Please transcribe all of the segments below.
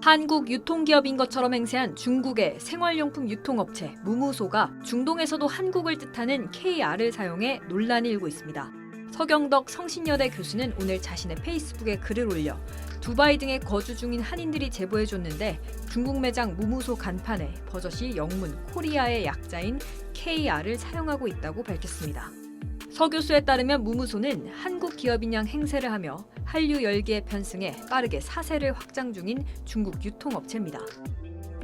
한국 유통기업인 것처럼 행세한 중국의 생활용품 유통업체 무무소가 중동에서도 한국을 뜻하는 KR을 사용해 논란이 일고 있습니다. 서경덕 성신여대 교수는 오늘 자신의 페이스북에 글을 올려 두바이 등에 거주 중인 한인들이 제보해줬는데 중국 매장 무무소 간판에 버젓이 영문 코리아의 약자인 KR을 사용하고 있다고 밝혔습니다. 서 교수에 따르면 무무소는 한국 기업인 양 행세를 하며 한류 열기에 편승해 빠르게 사세를 확장 중인 중국 유통업체입니다.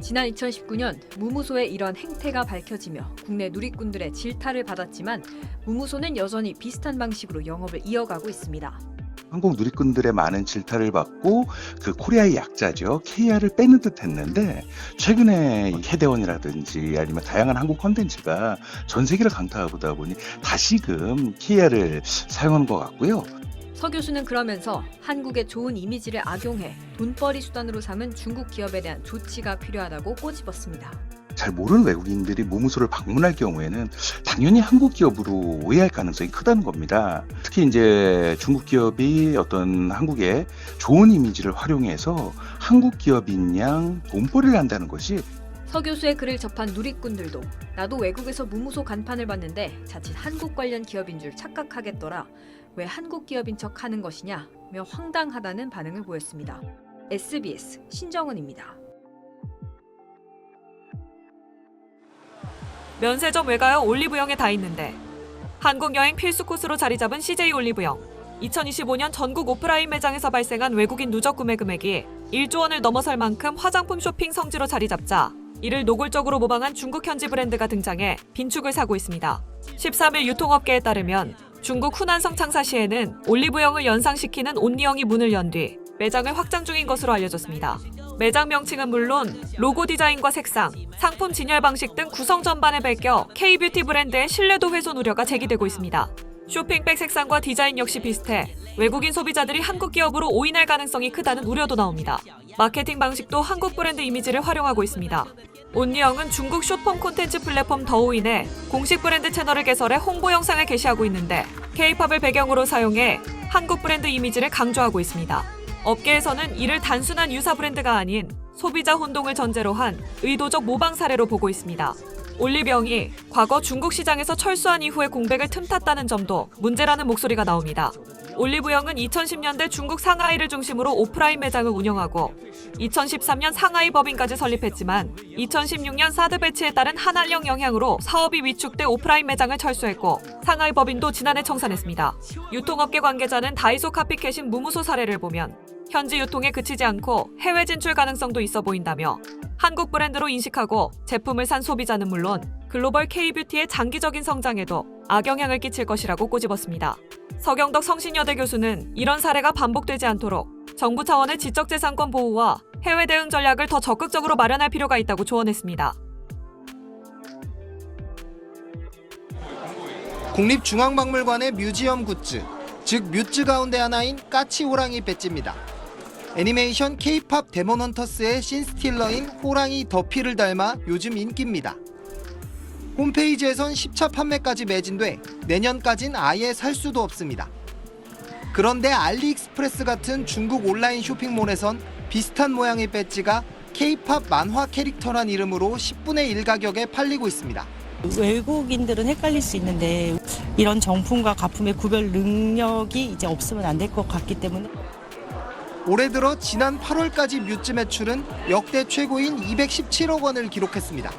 지난 2019년 무무소의 이런 행태가 밝혀지며 국내 누리꾼들의 질타를 받았지만 무무소는 여전히 비슷한 방식으로 영업을 이어가고 있습니다. 한국 누리꾼들의 많은 질타를 받고 그 코리아의 약자죠. KR을 빼는 듯 했는데 최근에 해대원이라든지 아니면 다양한 한국 콘텐츠가 전 세계를 강타하다 보니 다시금 KR을 사용하는 것 같고요. 서 교수는 그러면서 한국의 좋은 이미지를 악용해 돈벌이 수단으로 삼은 중국 기업에 대한 조치가 필요하다고 꼬집었습니다. 잘 모르는 외국인들이 무무소를 방문할 경우에는 당연히 한국 기업으로 오해할 가능성이 크다는 겁니다. 특히 이제 중국 기업이 어떤 한국의 좋은 이미지를 활용해서 한국 기업인 양 돈벌이를 한다는 것이 서 교수의 글을 접한 누리꾼들도 나도 외국에서 무무소 간판을 봤는데 자칫 한국 관련 기업인 줄 착각하겠더라. 왜 한국 기업인 척 하는 것이냐며 황당하다는 반응을 보였습니다. SBS 신정은입니다. 면세점 외가요 올리브영에 다 있는데 한국 여행 필수 코스로 자리 잡은 CJ 올리브영. 2025년 전국 오프라인 매장에서 발생한 외국인 누적 구매 금액이 1조 원을 넘어설 만큼 화장품 쇼핑 성지로 자리 잡자 이를 노골적으로 모방한 중국 현지 브랜드가 등장해 빈축을 사고 있습니다. 13일 유통업계에 따르면 중국 후난성 창사시에는 올리브영을 연상시키는 온리영이 문을 연 뒤 매장을 확장 중인 것으로 알려졌습니다. 매장 명칭은 물론 로고 디자인과 색상, 상품 진열 방식 등 구성 전반에 베껴 K-뷰티 브랜드의 신뢰도 훼손 우려가 제기되고 있습니다. 쇼핑백 색상과 디자인 역시 비슷해 외국인 소비자들이 한국 기업으로 오인할 가능성이 크다는 우려도 나옵니다. 마케팅 방식도 한국 브랜드 이미지를 활용하고 있습니다. 온리영은 중국 숏폼 콘텐츠 플랫폼 더우인에 공식 브랜드 채널을 개설해 홍보 영상을 게시하고 있는데 K-팝을 배경으로 사용해 한국 브랜드 이미지를 강조하고 있습니다. 업계에서는 이를 단순한 유사 브랜드가 아닌 소비자 혼동을 전제로 한 의도적 모방 사례로 보고 있습니다. 올리병이 과거 중국 시장에서 철수한 이후의 공백을 틈탔다는 점도 문제라는 목소리가 나옵니다. 올리브영은 2010년대 중국 상하이를 중심으로 오프라인 매장을 운영하고 2013년 상하이 법인까지 설립했지만 2016년 사드 배치에 따른 한한령 영향으로 사업이 위축돼 오프라인 매장을 철수했고 상하이 법인도 지난해 청산했습니다. 유통업계 관계자는 다이소 카피캣인 무무소 사례를 보면 현지 유통에 그치지 않고 해외 진출 가능성도 있어 보인다며 한국 브랜드로 인식하고 제품을 산 소비자는 물론 글로벌 K-뷰티의 장기적인 성장에도 악영향을 끼칠 것이라고 꼬집었습니다. 서경덕 성신여대 교수는 이런 사례가 반복되지 않도록 정부 차원의 지적재산권 보호와 해외 대응 전략을 더 적극적으로 마련할 필요가 있다고 조언했습니다. 국립중앙박물관의 뮤지엄 굿즈, 즉 뮤즈 가운데 하나인 까치 호랑이 배지입니다. 애니메이션 K-팝 데몬 헌터스의 신스틸러인 호랑이 더피를 닮아 요즘 인기입니다. 홈페이지에선 10차 판매까지 매진돼 내년까진 아예 살 수도 없습니다. 그런데 알리익스프레스 같은 중국 온라인 쇼핑몰에선 비슷한 모양의 배지가 K-팝 만화 캐릭터란 이름으로 10분의 1 가격에 팔리고 있습니다. 외국인들은 헷갈릴 수 있는데 이런 정품과 가품의 구별 능력이 이제 없으면 안 될 것 같기 때문에 올해 들어 지난 8월까지 뮤즈 매출은 역대 최고인 217억 원을 기록했습니다.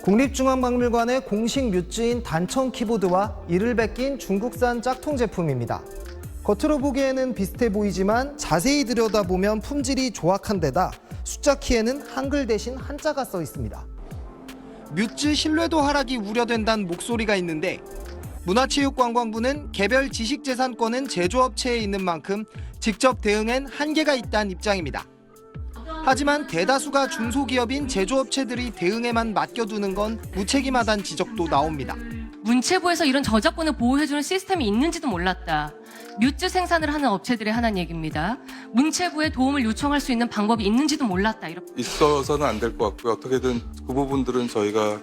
국립중앙박물관의 공식 뮤즈인 단청 키보드와 이를 베낀 중국산 짝퉁 제품입니다. 겉으로 보기에는 비슷해 보이지만 자세히 들여다보면 품질이 조악한 데다 숫자 키에는 한글 대신 한자가 써 있습니다. 뮤즈 신뢰도 하락이 우려된다는 목소리가 있는데 문화체육관광부는 개별 지식재산권은 제조업체에 있는 만큼 직접 대응엔 한계가 있다는 입장입니다. 하지만 대다수가 중소기업인 제조업체들이 대응에만 맡겨두는 건 무책임하다는 지적도 나옵니다. 문체부에서 이런 저작권을 보호해주는 시스템이 있는지도 몰랐다. 뮤즈 생산을 하는 업체들의 하나는 얘기입니다. 문체부에 도움을 요청할 수 있는 방법이 있는지도 몰랐다. 있어서는 안 될 것 같고요. 어떻게든 그 부분들은 저희가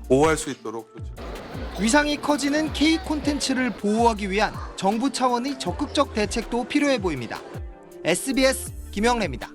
보호할 수 있도록. 위상이 커지는 K 콘텐츠를 보호하기 위한 정부 차원의 적극적 대책도 필요해 보입니다. SBS 김영래입니다.